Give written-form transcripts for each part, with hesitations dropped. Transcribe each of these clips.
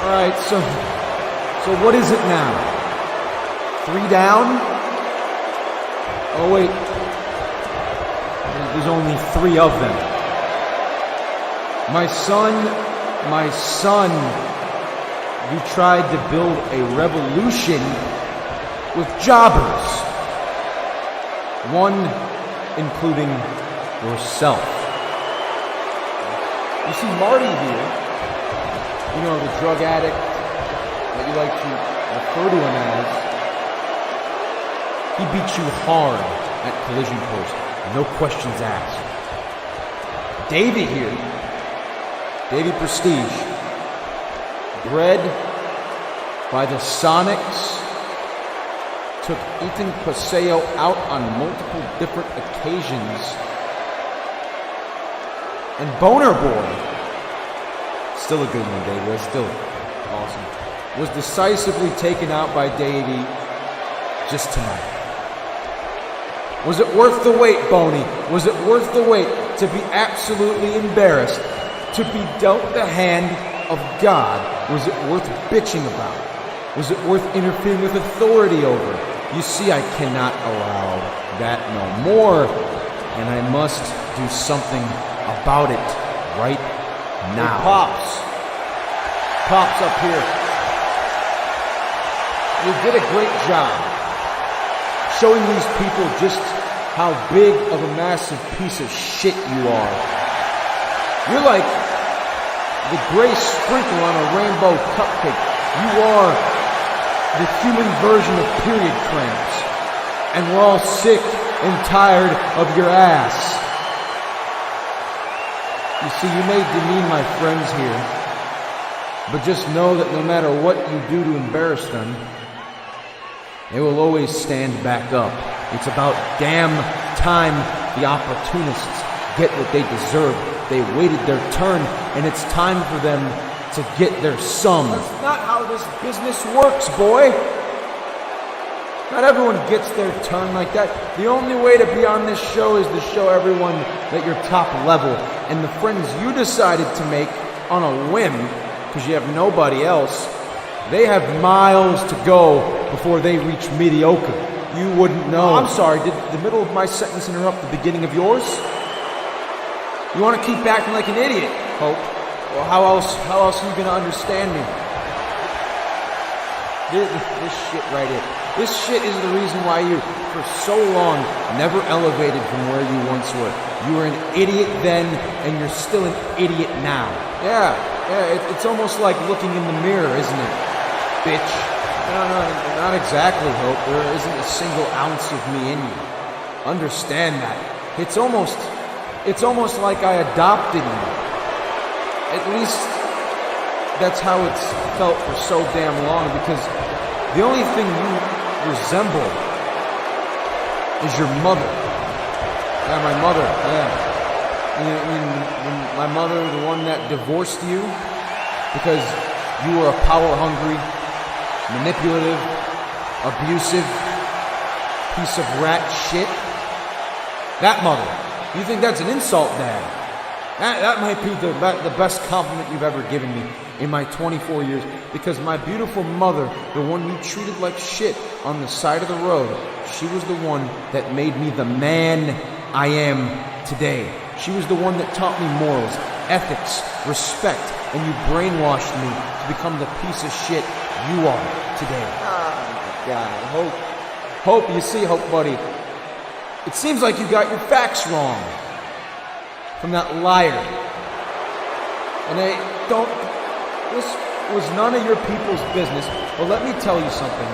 Alright, so what is it now? 3 down? Oh wait, there's only 3 of them. My son, you tried to build a revolution with jobbers. One including yourself. You see, Marty here, you know, the drug addict that you like to refer to him as, he beat you hard at Collision Course, no questions asked. Davie here, Davie Prestige, bred by the Sonics, took Ethan Paseo out on multiple different occasions. And Boner Boy, still a good one, Davey, still awesome, was decisively taken out by Davey just tonight. Was it worth the wait, Boney? Was it worth the wait to be absolutely embarrassed, to be dealt the hand of God? Was it worth bitching about? Was it worth interfering with authority over? You see, I cannot allow that no more, and I must do something about it right now. Hey, Pops up here. You did a great job showing these people just how big of a massive piece of shit you are. You're like the gray sprinkle on a rainbow cupcake. You are the human version of period cramps. And we're all sick and tired of your ass. You see, you may demean my friends here, but just know that no matter what you do to embarrass them, they will always stand back up. It's about damn time the opportunists get what they deserve. They waited their turn, and it's time for them to get their sum. That's not how this business works, boy. Not everyone gets their turn like that. The only way to be on this show is to show everyone that you're top level. And the friends you decided to make on a whim, because you have nobody else, they have miles to go before they reach mediocre. You wouldn't know. Oh, I'm sorry, did the middle of my sentence interrupt the beginning of yours? You want to keep acting like an idiot, Hope? Well, how else are you going to understand me? This shit right here. This shit is the reason why you, for so long, never elevated from where you once were. You were an idiot then, and you're still an idiot now. Yeah, it's almost like looking in the mirror, isn't it, bitch? No, not exactly, Hope. There isn't a single ounce of me in you. Understand that. It's almost like I adopted you. At least that's how it's felt for so damn long, because the only thing you resemble is your mother. Yeah, my mother, yeah. My mother, the one that divorced you because you were a power-hungry, manipulative, abusive piece of rat shit. That mother. You think that's an insult, Dad? That might be the best compliment you've ever given me in my 24 years, because my beautiful mother, the one you treated like shit on the side of the road, she was the one that made me the man I am today. She was the one that taught me morals, ethics, respect, and you brainwashed me to become the piece of shit you are today. Oh, God, Hope, you see, Hope, buddy, it seems like you got your facts wrong from that liar. And this was none of your people's business, but let me tell you something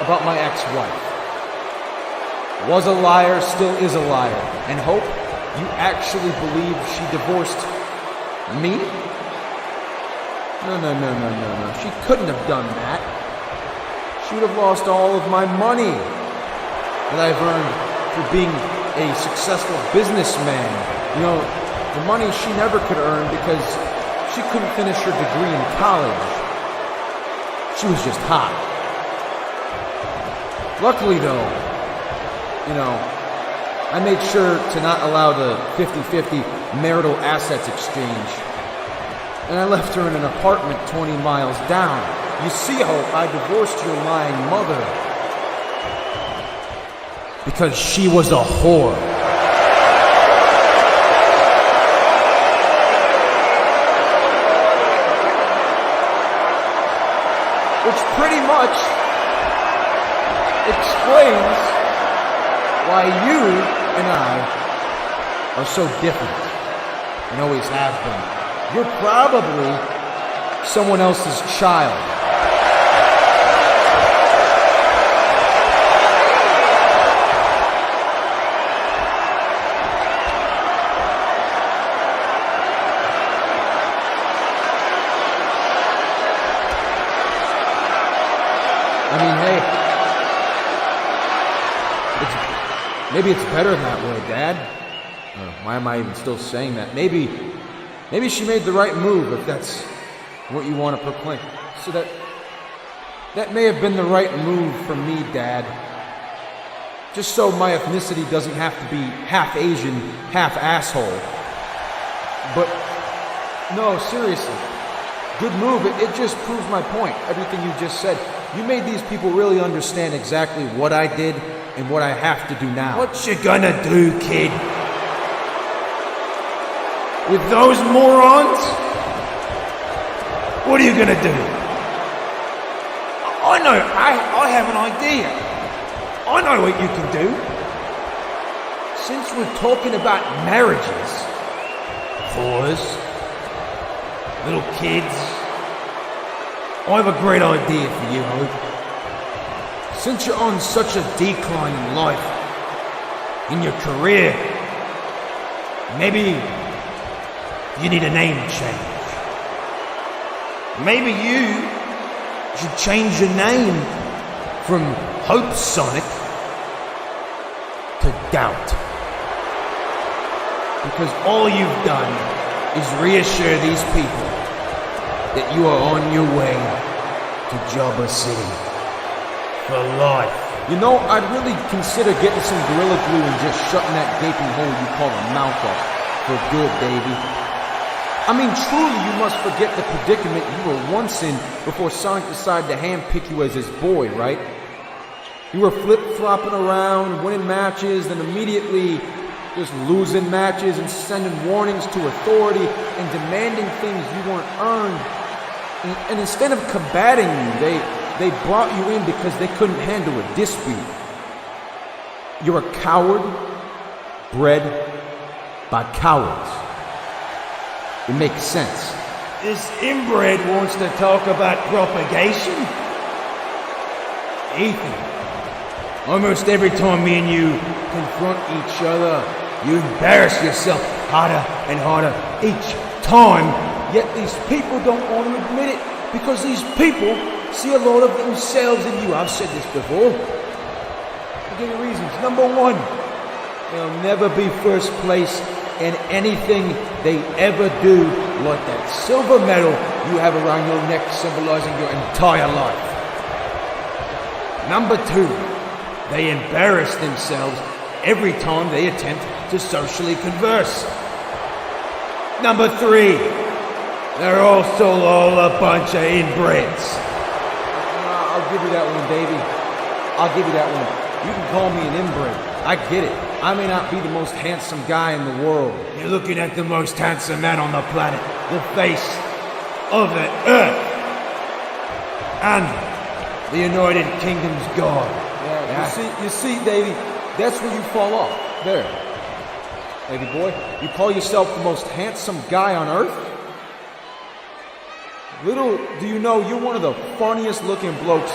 about my ex-wife. Was a liar, still is a liar. And Hope, you actually believe she divorced me? No. She couldn't have done that. She would have lost all of my money that I've earned for being a successful businessman. You know, the money she never could earn because she couldn't finish her degree in college. She was just hot. Luckily, though, you know, I made sure to not allow the 50-50 marital assets exchange. And I left her in an apartment 20 miles down. You see, Hope, I divorced your lying mother. Because she was a whore. Which pretty much explains why you and I are so different and always have been. You're probably someone else's child. I mean, hey, maybe it's better that way, Dad. Why am I even still saying that? Maybe she made the right move, if that's what you want to proclaim. So that may have been the right move for me, Dad. Just so my ethnicity doesn't have to be half Asian, half asshole. But, no, seriously. Good move. It just proves my point. Everything you just said. You made these people really understand exactly what I did and what I have to do now. What you gonna do, kid? With those morons? What are you gonna do? I know, I have an idea. I know what you can do. Since we're talking about marriages, whores, little kids, I have a great idea for you, Hope. Since you're on such a decline in life, in your career, maybe you need a name change. Maybe you should change your name from Hope Sonic to Doubt. Because all you've done is reassure these people that you are on your way to Jabba City for life. You know, I'd really consider getting some Gorilla Glue and just shutting that gaping hole you call a mouth up for good, Davie. I mean, truly, you must forget the predicament you were once in before Sonic decided to handpick you as his boy, right? You were flip-flopping around, winning matches, then immediately just losing matches and sending warnings to authority and demanding things you weren't earned. And instead of combating you, they brought you in because they couldn't handle a dispute. You're a coward bred by cowards. It makes sense. This inbred wants to talk about propagation? Ethan, almost every time me and you confront each other, you embarrass yourself harder and harder each time. Yet these people don't want to admit it because these people see a lot of themselves in you. I've said this before. For good reasons. Number one, they'll never be first place in anything they ever do, like that silver medal you have around your neck symbolizing your entire life. Number two, they embarrass themselves every time they attempt to socially converse. Number three, they're also all a bunch of inbreds. I'll give you that one, Davie. I'll give you that one. You can call me an inbred. I get it. I may not be the most handsome guy in the world. You're looking at the most handsome man on the planet, the face of the earth, and the United Kingdom's God. Yeah. You see, Davie, that's where you fall off. There. Davie boy, you call yourself the most handsome guy on earth? Little do you know, you're one of the funniest looking blokes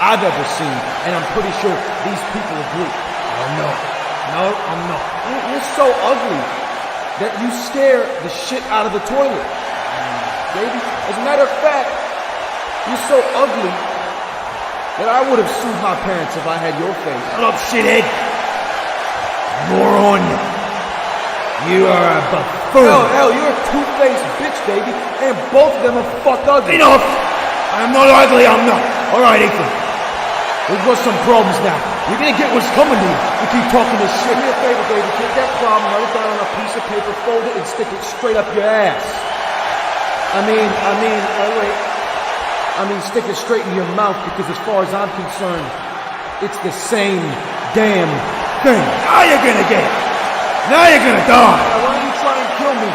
I've ever seen, and I'm pretty sure these people agree. Oh no. No, I'm not. You're so ugly that you scare the shit out of the toilet. Davie, as a matter of fact, you're so ugly that I would have sued my parents if I had your face. Shut up, shithead! Moron! You are a buffoon! Hell, you're a two-faced bitch, Davie, and both of them are fuck ugly. Enough! I am not ugly, I'm not. Alright, Ethan. We've got some problems now. You're gonna get what's coming to you. You keep talking this shit. Do me a favor, Davie. Take that problem, write it down on a piece of paper, fold it, and stick it straight up your ass. wait. Stick it straight in your mouth, because as far as I'm concerned, it's the same damn thing. Now you're gonna get it. Now you're gonna die. Why don't you try and kill me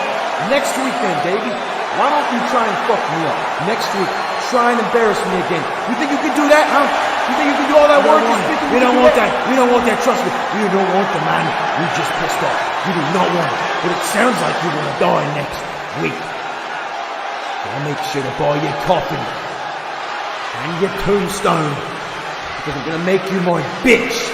next week then, Davey? Why don't you try and fuck me up next week? Try and embarrass me again. You think you can do that, huh? You think you can do all that work? You don't want that. You don't want that. Trust me. You don't want the man you just pissed off. You do not want it. But it sounds like you're gonna die next week. So I'll make sure to buy your coffin and your tombstone, because I'm gonna make you my bitch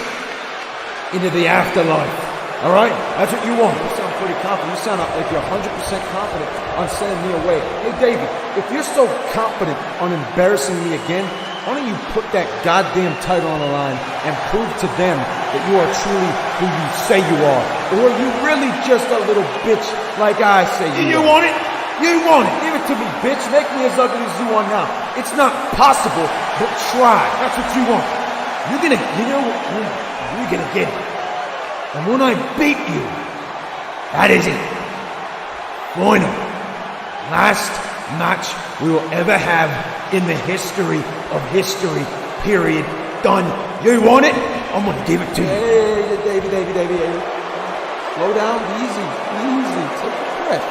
into the afterlife. All right? That's what you want. You sound pretty confident. You sound like you're 100% confident on sending me away. Hey, Davey, if you're so confident on embarrassing me again, why don't you put that goddamn title on the line and prove to them that you are truly who you say you are? Or are you really just a little bitch like I say you are? You want it? You want it. Give it to me, bitch. Make me as ugly as you are now. It's not possible, but try. That's what you want. You're gonna get it. And when I beat you, that is it. Final. Last match we will ever have in the history of history. Period. Done. You want it? I'm gonna give it to you. Hey, Davey. Slow down. Easy. Take a breath.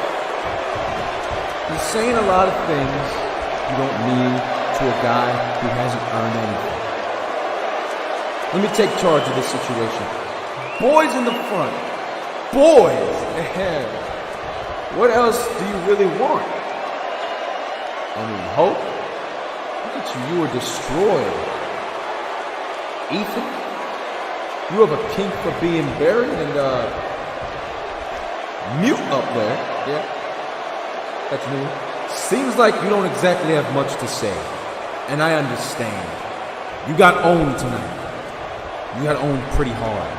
He's saying a lot of things you don't mean to a guy who hasn't earned anything. Let me take charge of this situation. Boys in the front. Boys ahead. What else do you really want? Hope? Look at you. You were destroyed. Ethan? You have a kink for being buried and, mute up there. Yeah. That's new. Seems like you don't exactly have much to say. And I understand. You got owned tonight. You got owned pretty hard.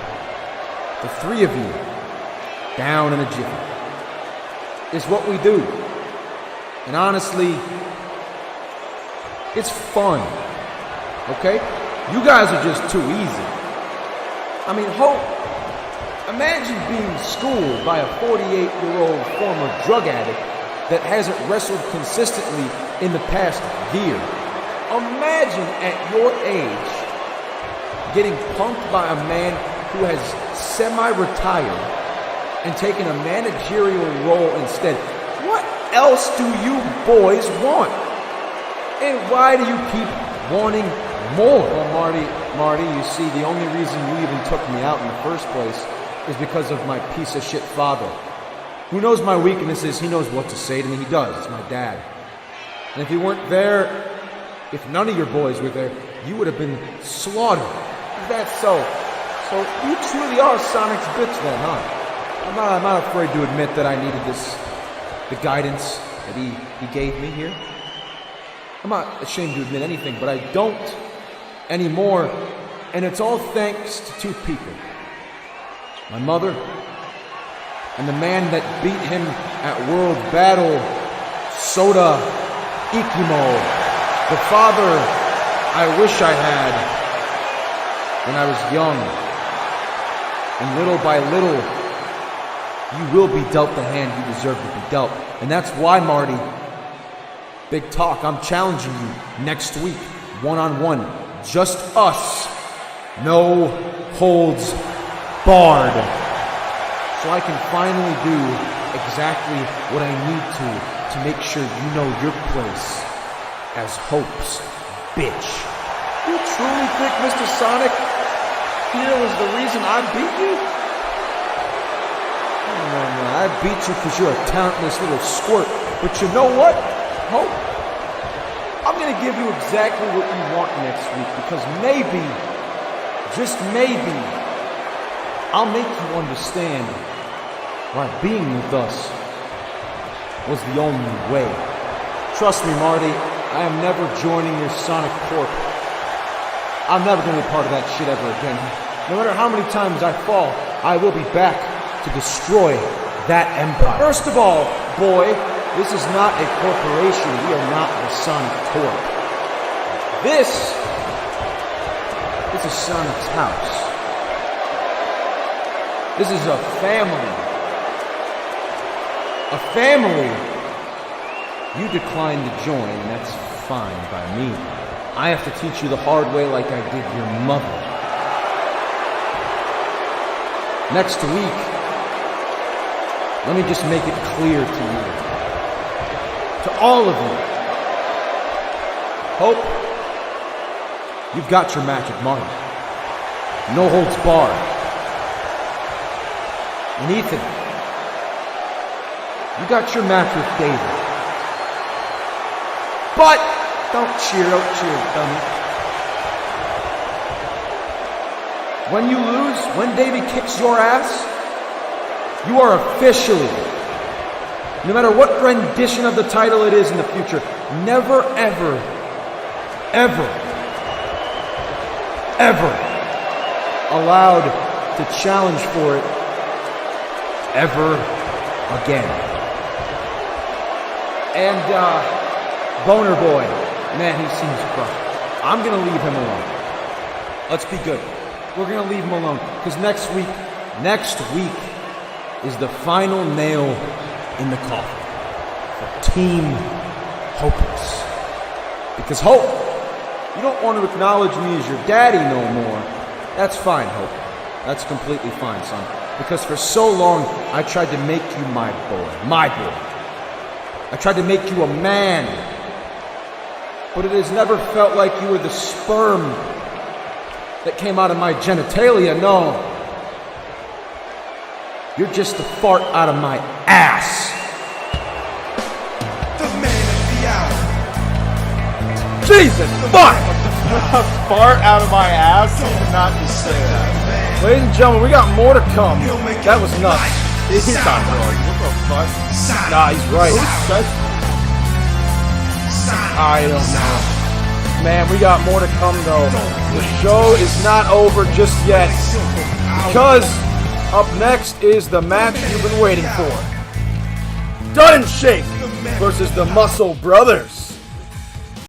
The three of you, down in a jiffy. It's what we do. And honestly, it's fun. Okay? You guys are just too easy. Hope. Imagine being schooled by a 48-year-old former drug addict that hasn't wrestled consistently in the past year. Imagine at your age getting punked by a man who has semi-retired and taken a managerial role instead. What else do you boys want? And why do you keep wanting more? Well, Marty, you see, the only reason you even took me out in the first place is because of my piece of shit father. Who knows my weaknesses? He knows what to say to me. He does. It's my dad. And if he weren't there, if none of your boys were there, you would have been slaughtered. Is that so? So you truly are Sonic's bitch then, huh? I'm not afraid to admit that I needed the guidance that he gave me here. I'm not ashamed to admit anything, but I don't anymore. And it's all thanks to two people. My mother, and the man that beat him at World Battle, Soda Ikimo, the father I wish I had when I was young. And little by little, you will be dealt the hand you deserve to be dealt. And that's why, Marty, big talk, I'm challenging you next week, one-on-one, just us, no holds barred. So I can finally do exactly what I need to make sure you know your place as Hope's bitch. You truly think Mr. Sonic here was the reason I beat you? No, I beat you because you're a talentless little squirt. But you know what, Hope? I'm going to give you exactly what you want next week, because maybe, just maybe, I'll make you understand why being with us was the only way. Trust me, Marty, I am never joining your Sonic Corp. I'm never going to be part of that shit ever again. No matter how many times I fall, I will be back to destroy that empire. First of all, boy, this is not a corporation. We are not the Sonic Corp. This is Sonic's house. This is a family. A family You declined to join, and that's fine by me. I have to teach you the hard way like I did your mother. Next week, let me just make it clear to you, to all of you. Hope, you've got your match at Martin. No holds barred. And Ethan, you got your match with David. But don't cheer, dummy. When you lose, when Davie kicks your ass, you are officially, no matter what rendition of the title it is in the future, never, ever, ever, ever allowed to challenge for it ever again. And, Boner Boy, man, he seems crushed. I'm gonna leave him alone. Let's be good. We're gonna leave him alone, because next week is the final nail in the coffin for Team Hopeless. Because Hope, you don't want to acknowledge me as your daddy no more. That's fine, Hope. That's completely fine, son. Because for so long, I tried to make you my boy. My boy. I tried to make you a man. But it has never felt like you were the sperm that came out of my genitalia, no. You're just a fart out of my ass. The man of the hour. Jesus, fuck! Fart out of my ass? You did not just say that. Ladies and gentlemen, we got more to come. That was nuts. He's not wrong. What the fuck? Nah, he's right. Who says? I don't know. Man, we got more to come though. The show is not over just yet. Because up next is the match you've been waiting for. Dud and Shake versus the Muscle Brothers.